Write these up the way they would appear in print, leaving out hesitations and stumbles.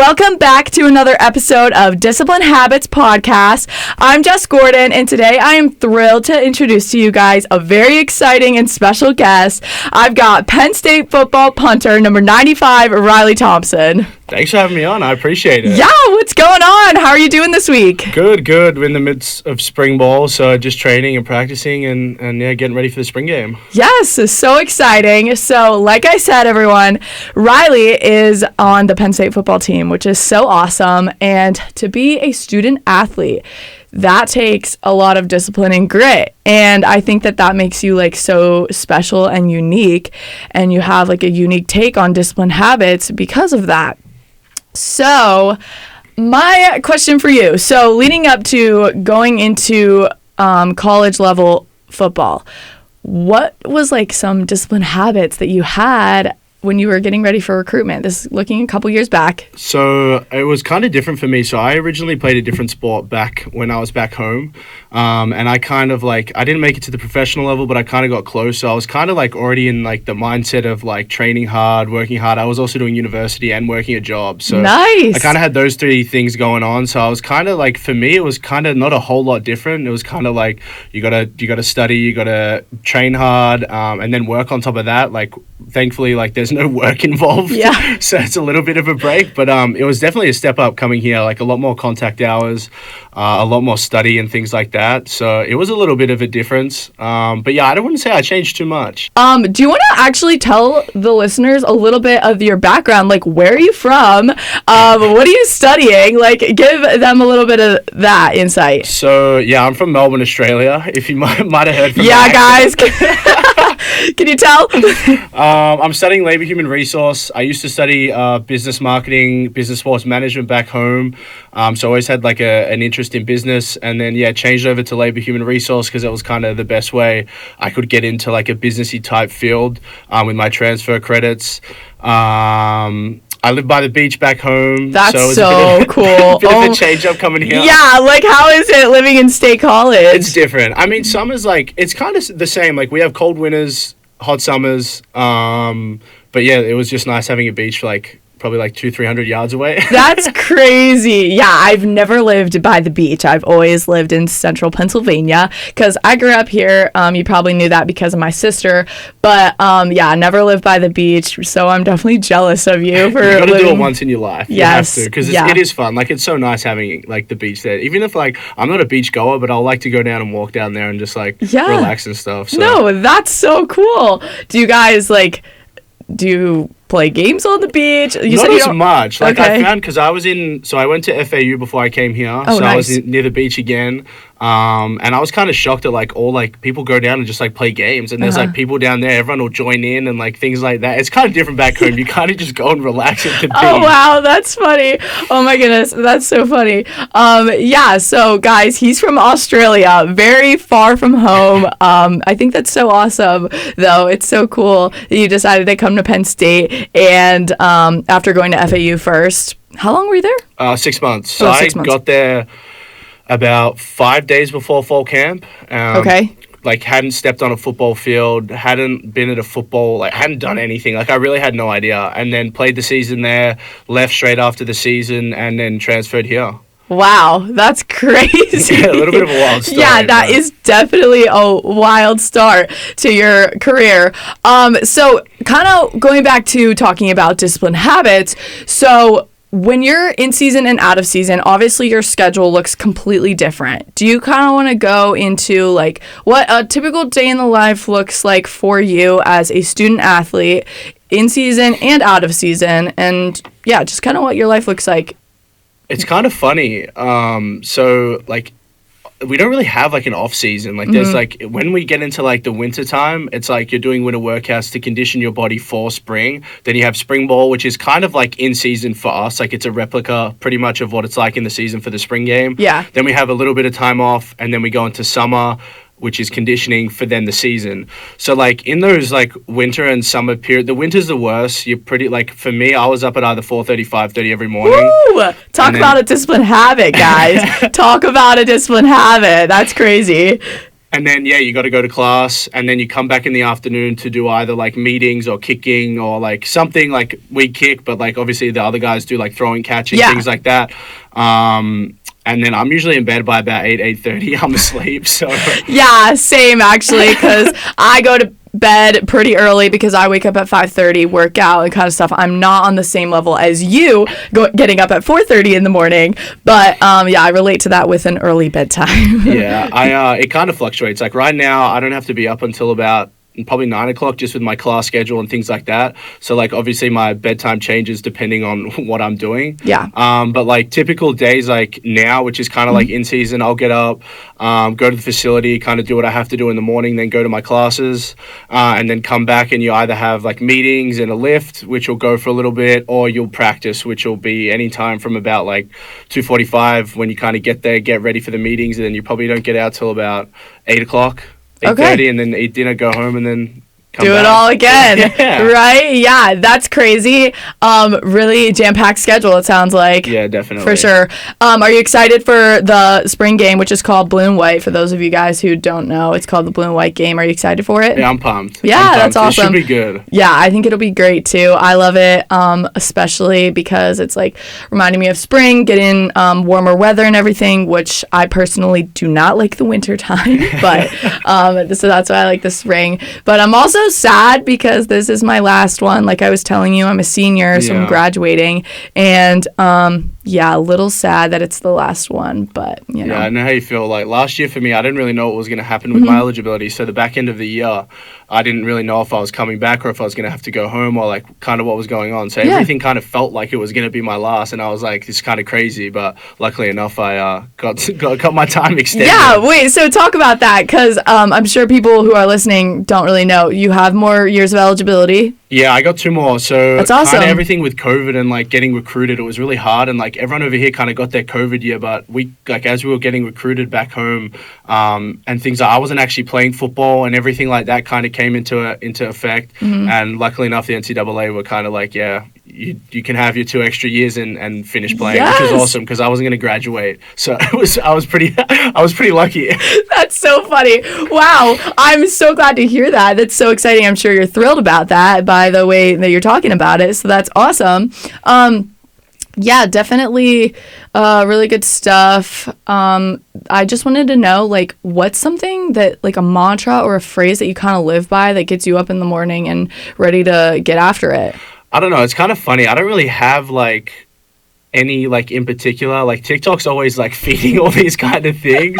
Welcome back to another episode of Discipline Habits Podcast. I'm Jess Gordon, and today I am thrilled to introduce to you guys a very exciting and special guest. I've got Penn State Football Punter, number 95, Riley Thompson. Thanks for having me on. I appreciate it. Yeah, what's going on? How are you doing this week? Good. We're in the midst of spring ball, so just training and practicing and getting ready for the spring game. Yes, so exciting. So, like I said, everyone, Riley is on the Penn State football team, which is so awesome. And to be a student athlete, that takes a lot of discipline and grit. And I think that makes you like so special and unique. And you have like a unique take on discipline habits because of that. So my question for you, so leading up to going into college level football, what was like some discipline habits that you had when you were getting ready for recruitment? This is looking a couple years back. So it was kind of different for me. So I originally played a different sport back when I was back home. And I kind of like, I didn't make it to the professional level, but I kind of got close. So I was kind of like already in like the mindset of like training hard, working hard. I was also doing university and working a job. So nice. I kind of had those three things going on. So I was kind of like, for me, it was kind of not a whole lot different. It was kind of like, you gotta study, you gotta train hard, and then work on top of that. Like, thankfully, like there's no work involved. Yeah. So it's a little bit of a break, but it was definitely a step up coming here, like a lot more contact hours, a lot more study and things like that. So it was a little bit of a difference. But yeah, I don't want to say I changed too much. Do you want to actually tell the listeners a little bit of your background? Like, where are you from? What are you studying? Like, give them a little bit of that insight. So yeah, I'm from Melbourne, Australia. If you might have heard from yeah, guys. Can you tell? I'm studying labor human resource. I used to study business marketing, business sports management back home. So I always had like an interest in business, and then changed over to labor human resource because it was kind of the best way I could get into like a businessy type field with my transfer credits. I live by the beach back home. That's so, so cool. A bit of a change up coming here. Yeah, like how is it living in State College? It's different. I mean, summer's like, it's kind of the same. Like we have cold winters, hot summers. But yeah, it was just nice having a beach like probably like 200-300 yards away. That's crazy. Yeah, I've never lived by the beach. I've always lived in central Pennsylvania because I grew up here. You probably knew that because of my sister. But yeah, I never lived by the beach. So I'm definitely jealous of you for you got to living. do it once in your life. Yes. You have to because it is fun. Like it's so nice having like the beach there. Even if like I'm not a beach goer, but I'll like to go down and walk down there and just like relax and stuff. So. No, that's so cool. Do you guys like, do you play games on the beach? Not as much. Like I found, because I went to FAU before I came here. Oh, so nice. I was near the beach again. And I was kind of shocked at like all like people go down and just like play games, and there's like people down there, everyone will join in and like things like that. It's kind of different back home. You kind of just go and relax at the beach. Oh wow, that's funny. Oh my goodness, that's so funny. Yeah, so guys, he's from Australia, very far from home. I think that's so awesome though. It's so cool that you decided to come to Penn State, and after going to FAU first. How long were you there? 6 months. So 6 months. I got there about 5 days before fall camp. Like hadn't stepped on a football field, hadn't been at a football, like hadn't done anything. Like I really had no idea. And then played the season there, left straight after the season, and then transferred here. Wow, that's crazy. Yeah, a little bit of a wild start. Yeah, that is definitely a wild start to your career. So kind of going back to talking about discipline habits. So when you're in season and out of season, obviously your schedule looks completely different. Do you kind of want to go into like what a typical day in the life looks like for you as a student athlete in season and out of season? And yeah, just kind of what your life looks like. It's kind of funny. So like we don't really have like an off season. Like there's like when we get into like the winter time, it's like you're doing winter workouts to condition your body for spring. Then you have spring ball, which is kind of like in season for us. Like it's a replica pretty much of what it's like in the season for the spring game. Yeah. Then we have a little bit of time off, and then we go into summer, which is conditioning for then the season. So like in those like winter and summer period, the winter's the worst. You're pretty like, for me, I was up at either 4:30, 5:30 every morning. Woo! Talk about a discipline habit, guys. Talk about a discipline habit. That's crazy. And then, yeah, you got to go to class, and then you come back in the afternoon to do either like meetings or kicking or like something. Like we kick, but like obviously the other guys do like throwing, catching, things like that. And then I'm usually in bed by about 8:30. I'm asleep. So yeah, same actually, because I go to bed pretty early because I wake up at 5:30, work out and kind of stuff. I'm not on the same level as you getting up at 4:30 in the morning, but yeah, I relate to that with an early bedtime. Yeah, it kind of fluctuates. Like right now, I don't have to be up until about probably 9 o'clock just with my class schedule and things like that. So like obviously my bedtime changes depending on what I'm doing. Yeah. But like typical days like now, which is kind of like in season, I'll get up, go to the facility, kind of do what I have to do in the morning, then go to my classes, and then come back, and you either have like meetings and a lift, which will go for a little bit, or you'll practice, which will be any time from about like 2:45 when you kind of get there, get ready for the meetings, and then you probably don't get out till about 8 o'clock. 8:30, and then eat dinner, go home, and then come do back. It all again. Right? Yeah, that's crazy. Really jam-packed schedule, it sounds like. Yeah, definitely. For sure. Are you excited for the spring game, which is called Blue and White? For those of you guys who don't know, it's called the Blue and White game. Are you excited for it? Yeah, I'm pumped. Yeah, that's awesome. It should be good. Yeah, I think it'll be great too. I love it, especially because it's like reminding me of spring, getting warmer weather and everything, which I personally do not like the winter time, but so that's why I like the spring. But I'm also sad because this is my last one. Like I was telling you, I'm a senior, so I'm graduating, and yeah, a little sad that it's the last one, but you know. Yeah, I know how you feel. Like last year for me, I didn't really know what was going to happen with my eligibility. So the back end of the year, I didn't really know if I was coming back or if I was going to have to go home or like kind of what was going on. So everything kind of felt like it was going to be my last, and I was like, it's kind of crazy. But luckily enough, I got my time extended. Yeah, wait. So talk about that, because I'm sure people who are listening don't really know. You have more years of eligibility. Yeah, I got 2 more. So that's awesome. Kind of everything with COVID and like getting recruited, it was really hard. And like everyone over here kind of got their COVID year, but we like as we were getting recruited back home, and things like I wasn't actually playing football and everything like that kind of came into effect. And luckily enough, the NCAA were kind of like, yeah, you can have your 2 extra years and finish playing, which was awesome because I wasn't going to graduate. So I was pretty lucky. That's so funny. Wow. I'm so glad to hear that. That's so exciting. I'm sure you're thrilled about that by the way that you're talking about it. So that's awesome. Yeah, definitely really good stuff. I just wanted to know, like, what's something that, like, a mantra or a phrase that you kind of live by that gets you up in the morning and ready to get after it? I don't know. It's kind of funny. I don't really have, like, any, like, in particular. Like, TikTok's always, like, feeding all these kind of things.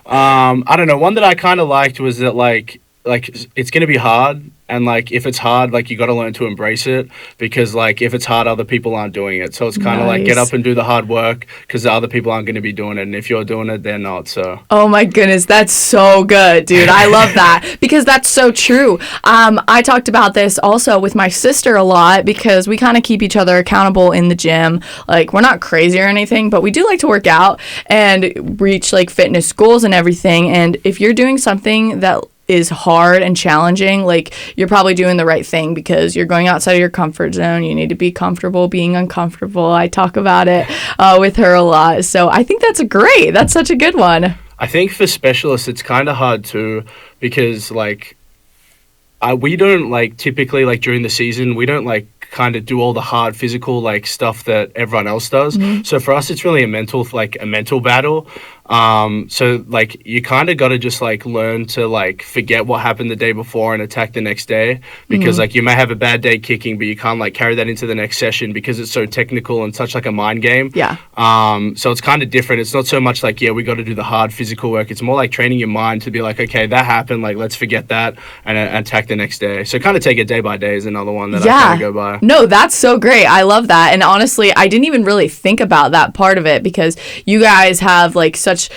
I don't know. One that I kind of liked was that, like it's going to be hard. And, like, if it's hard, like, you got to learn to embrace it because, like, if it's hard, other people aren't doing it. So it's kind of like get up and do the hard work because the other people aren't going to be doing it. And if you're doing it, they're not. So. Oh, my goodness. That's so good, dude. I love that because that's so true. I talked about this also with my sister a lot because we kind of keep each other accountable in the gym. Like, we're not crazy or anything, but we do like to work out and reach, like, fitness goals and everything. And if you're doing something that is hard and challenging, like you're probably doing the right thing because you're going outside of your comfort zone. You need to be comfortable being uncomfortable. I talk about it with her a lot. So I think that's great. That's such a good one. I think for specialists, it's kind of hard too because like we don't like typically like during the season, we don't like kind of do all the hard physical like stuff that everyone else does. So for us, it's really a mental battle. So like you kind of got to just like learn to like forget what happened the day before and attack the next day because like you may have a bad day kicking, but you can't like carry that into the next session because it's so technical and such like a mind game. Yeah. So it's kind of different. It's not so much like, yeah, we got to do the hard physical work. It's more like training your mind to be like, okay, that happened. Like, let's forget that and attack the next day. So kind of take it day by day is another one that I kind of go by. No, that's so great. I love that. And honestly, I didn't even really think about that part of it because you guys have like such,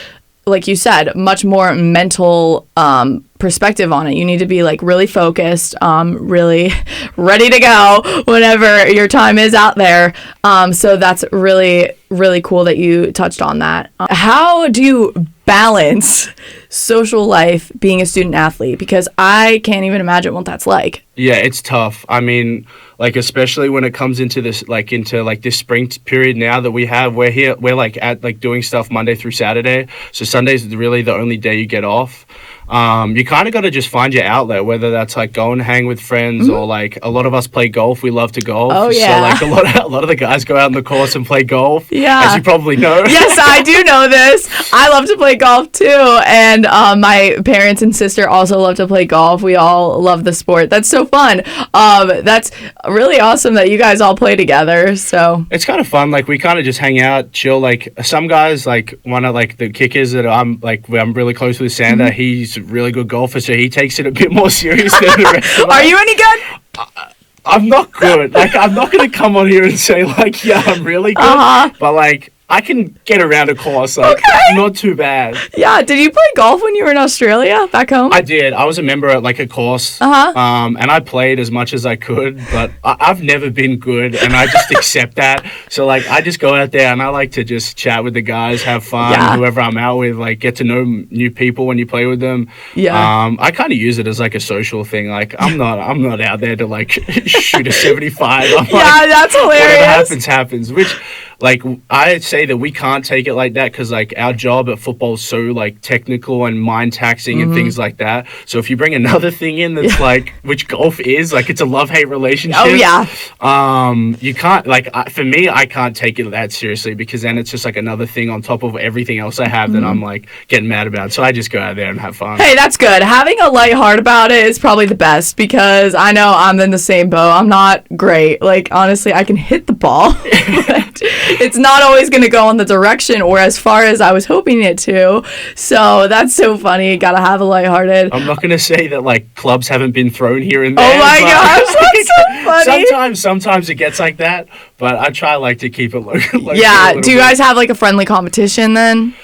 like you said, much more mental perspective on it. You need to be like really focused, really ready to go whenever your time is out there. So that's really, really cool that you touched on that. How do you balance social life being a student athlete? Because I can't even imagine what that's like. Yeah, it's tough. I mean, like especially when it comes into this this spring period now that we have, we're like at like doing stuff Monday through Saturday. So Sunday's really the only day you get off. you kind of got to just find your outlet, whether that's like go and hang with friends or like a lot of us play golf. We love to golf. Oh, yeah. So like a lot of the guys go out on the course and play golf. Yeah. As you probably know. Yes, I do know this. I love to play golf too. And my parents and sister also love to play golf. We all love the sport. That's so fun. That's really awesome that you guys all play together. So it's kind of fun. Like we kind of just hang out, chill. Like some guys, like one of like the kickers that I'm really close with, Sander. He's a really good golfer, so he takes it a bit more serious than the rest of us. Are you any good? I'm not good. Like I'm not gonna come on here and say like, yeah, I'm really good. But like I can get around a course, like not too bad. Yeah. Did you play golf when you were in Australia back home? I did. I was a member at like a course, and I played as much as I could, but I've never been good, and I just accept that. So like I just go out there and I like to just chat with the guys, have fun, whoever I'm out with, like get to know new people when you play with them. Yeah. I kind of use it as like a social thing. Like I'm not out there to like shoot a 75. I'm that's hilarious. Whatever happens. Which. Like, I say that we can't take it like that because, like, our job at football is so, like, technical and mind-taxing and things like that. So if you bring another thing in that's, like, which golf is, like, it's a love-hate relationship. Oh, yeah. You can't, like, for me, I can't take it that seriously because then it's just, like, another thing on top of everything else I have that I'm, like, getting mad about. So I just go out there and have fun. Hey, that's good. Having a light heart about it is probably the best because I know I'm in the same boat. I'm not great. Like, honestly, I can hit the ball, but it's not always going to go in the direction or as far as I was hoping it to. So that's so funny. Gotta have a lighthearted. I'm not going to say that like clubs haven't been thrown here and there. Oh my gosh, that's so funny. Sometimes it gets like that, but I try like to keep it low. Yeah. Do you guys have like a friendly competition then?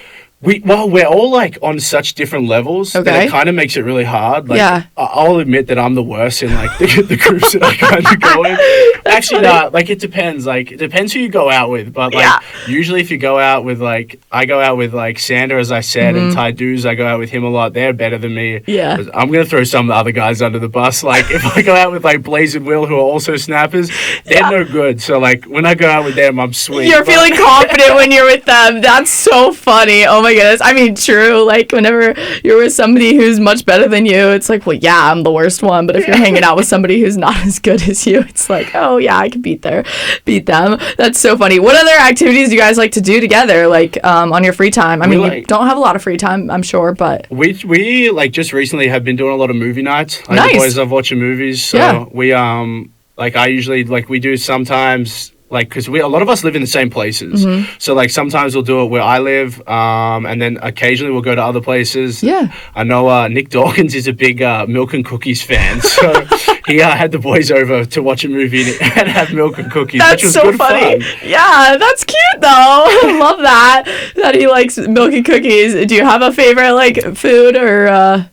We're all like on such different levels that it kind of makes it really hard. Like, I'll admit that I'm the worst in like the groups that I kind of go in. Actually, no, like it depends. Like it depends who you go out with. But like usually, if you go out with like I go out with like Sander, as I said, and Ty Doos, I go out with him a lot. They're better than me. Yeah, I'm gonna throw some of the other guys under the bus. Like if I go out with like Blaze and Will, who are also snappers, they're no good. So like when I go out with them, I'm sweet. You're feeling confident when you're with them. That's so funny. Oh my goodness. I mean, true. Like whenever you're with somebody who's much better than you, it's like, well, yeah, I'm the worst one. But if you're hanging out with somebody who's not as good as you, it's like, oh yeah, I can beat them. That's so funny. What other activities do you guys like to do together, like on your free time? I mean, you don't have a lot of free time, I'm sure, but we like just recently have been doing a lot of movie nights. Like, nice. The boys love watching movies, so we like I usually like we do sometimes. Like, because a lot of us live in the same places. So, like, sometimes we'll do it where I live, and then occasionally we'll go to other places. Yeah. I know Nick Dawkins is a big Milk and Cookies fan, so he had the boys over to watch a movie and have milk and cookies, which was so good funny. Fun. Yeah, that's cute, though. I love that he likes milk and cookies. Do you have a favorite, like, food or...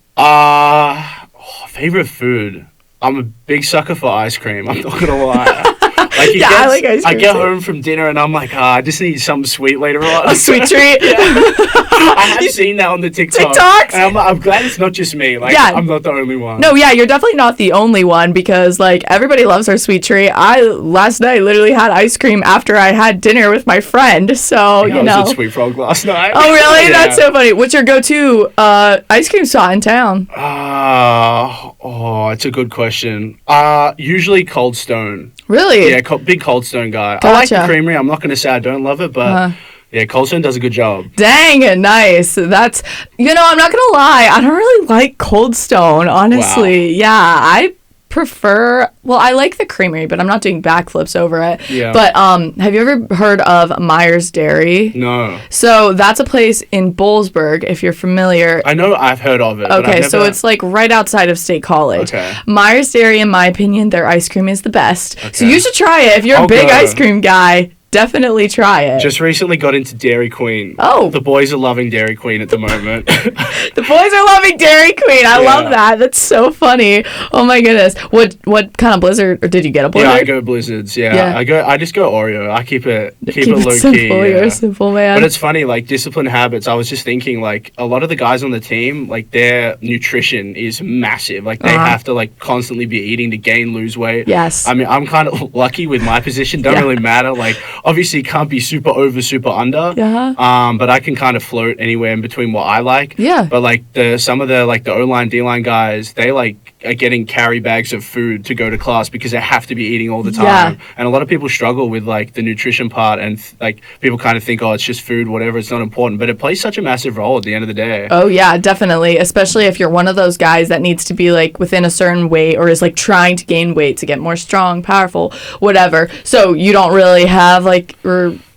Favorite food? I'm a big sucker for ice cream, I'm not gonna lie. Like I like ice cream. I get home from dinner and I'm like, I just need something sweet later on. A sweet treat? I have seen that on the TikToks. And I'm glad it's not just me. Like, I'm not the only one. No, yeah, you're definitely not the only one because, like, everybody loves their sweet treat. I, last night, literally had ice cream after I had dinner with my friend. So, you know. I was at Sweet Frog last night. Oh, really? Yeah. That's so funny. What's your go-to ice cream spot in town? It's a good question. Usually Cold Stone. Really? Yeah, big Cold Stone guy. Gotcha. I like the creamery. I'm not going to say I don't love it, but yeah, Cold Stone does a good job. Dang, nice. That's, I'm not going to lie. I don't really like Cold Stone, honestly. Wow. Yeah, I prefer, I like the creamery, but I'm not doing backflips over it. Yeah. But have you ever heard of Myers Dairy? No. So that's a place in Boalsburg, if you're familiar. I know I've heard of it. Okay, so it's like right outside of State College. Okay. Myers Dairy, in my opinion, their ice cream is the best. Okay. So you should try it. If you're a big ice cream guy, definitely try it. Just recently got into Dairy Queen. Oh. The boys are loving Dairy Queen at the moment. The boys are loving Dairy Queen. I love that. That's so funny. Oh my goodness. What kind of Blizzard, or did you get a Blizzard? Yeah, I go Blizzards. Yeah. I just go Oreo. I keep it low simple, key. You're simple, man. But it's funny, like Discipline Habits, I was just thinking like a lot of the guys on the team, like their nutrition is massive. Like they have to like constantly be eating to lose weight. Yes. I mean, I'm kind of lucky with my position. Don't really matter. Like obviously can't be super over, super under. Yeah. But I can kind of float anywhere in between what I like. Yeah. But like some of the like the O-line, D-line guys, they like are getting carry bags of food to go to class because they have to be eating all the time. Yeah. And a lot of people struggle with like the nutrition part, and like people kind of think, oh, it's just food, whatever, it's not important. But it plays such a massive role at the end of the day. Oh yeah, definitely. Especially if you're one of those guys that needs to be like within a certain weight or is like trying to gain weight to get more strong, powerful, whatever. So you don't really have like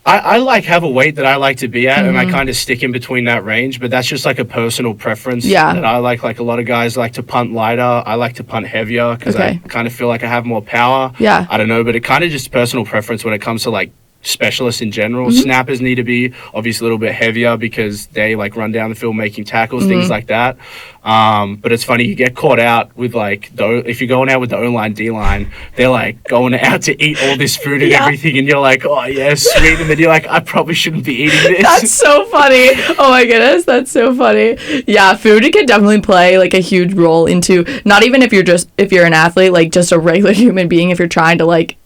I like have a weight that I like to be at, and I kind of stick in between that range, but that's just like a personal preference. Yeah. That I like a lot of guys like to punt lighter. I like to punt heavier because Okay. I kind of feel like I have more power. Yeah. I don't know, but it kind of just personal preference when it comes to like specialists in general. Snappers need to be obviously a little bit heavier because they like run down the field making tackles, things like that. But it's funny, you get caught out with like if you're going out with the O-line, D-line, they're like going out to eat all this food and everything, and you're like, oh yeah, sweet, and then you're like, I probably shouldn't be eating this. That's so funny. Oh my goodness, that's so funny. Yeah, food can definitely play like a huge role into not even if you're an athlete, like just a regular human being, if you're trying to like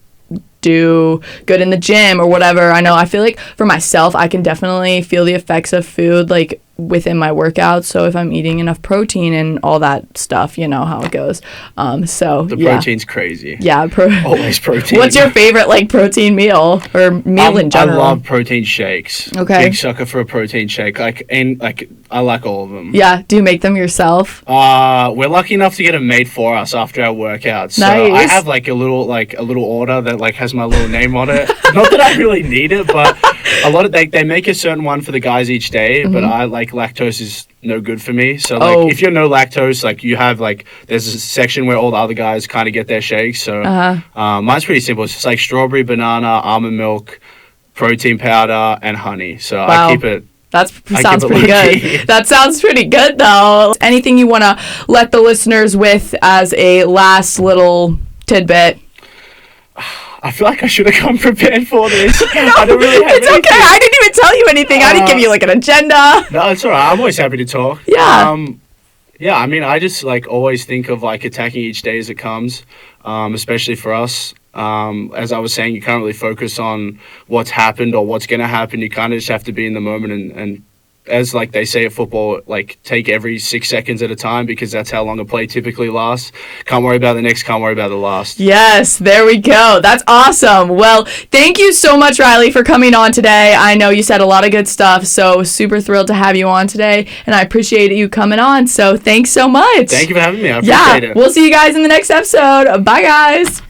do good in the gym or whatever. I feel like for myself, I can definitely feel the effects of food like within my workouts. So if I'm eating enough protein and all that stuff, you know how it goes. The protein's crazy. Yeah. Always protein. What's your favorite like protein meal or meal in general? I love protein shakes. Okay. Big sucker for a protein shake. I like all of them. Yeah. Do you make them yourself? We're lucky enough to get them made for us after our workouts. So Nice. I have like a little order that like has my little name on it. Not that I really need it, but a lot of they make a certain one for the guys each day, but I like lactose is no good for me. So like if you're no lactose, like you have like there's a section where all the other guys kind of get their shakes. So mine's pretty simple. It's just like strawberry, banana, almond milk, protein powder, and honey. So Wow. I keep it. Sounds pretty good. That sounds pretty good though. Anything you want to let the listeners with as a last little tidbit? I feel like I should have come prepared for this. I don't really have It's anything. okay. I didn't even tell you anything. I didn't give you like an agenda. No, it's all right. I'm always happy to talk. Yeah. Yeah, I mean, I just like always think of like attacking each day as it comes, especially for us. As I was saying, you can't really focus on what's happened or what's going to happen. You kind of just have to be in the moment and as like they say at football, like take every 6 seconds at a time because that's how long a play typically lasts. Can't worry about the next, can't worry about the last. Yes, there we go. That's awesome. Well, thank you so much, Riley, for coming on today. I know you said a lot of good stuff, so super thrilled to have you on today, and I appreciate you coming on. So thanks so much. Thank you for having me. I appreciate it. We'll see you guys in the next episode. Bye, guys.